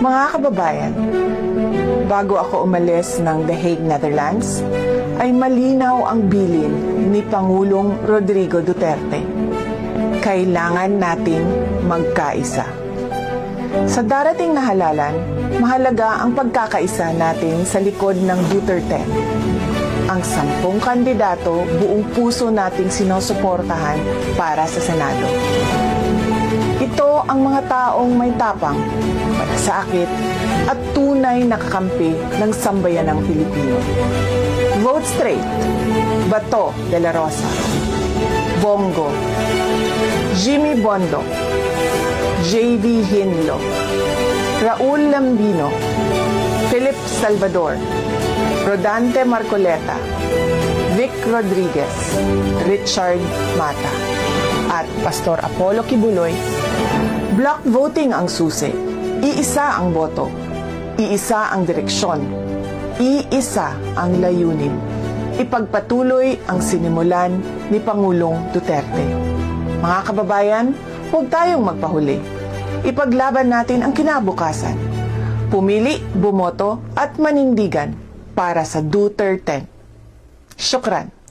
Mga kababayan, bago ako umalis ng The Hague, Netherlands, ay malinaw ang bilin ni Pangulong Rodrigo Duterte. Kailangan nating magkaisa. Sa darating na halalan, mahalaga ang pagkakaisa natin sa likod ng Duterte. Ang 10 kandidato buong puso nating sinusuportahan para sa Senado. Ito ang mga taong may tapang, malasakit, at tunay na kakampi ng sambayanang Pilipino. Vote straight, Bato de la Rosa, Bongo, Jimmy Bondo, J.V. Hinlo, Raul Lambino, Philip Salvador, Rodante Marcoleta, Vic Rodriguez, Richard Mata, at Pastor Apollo Kibuloy. Block voting ang susi. Iisa ang boto. Iisa ang direksyon. Iisa ang layunin. Ipagpatuloy ang sinimulan ni Pangulong Duterte. Mga kababayan, huwag tayong magpahuli. Ipaglaban natin ang kinabukasan. Pumili, bumoto at manindigan para sa Duterte. Syukran.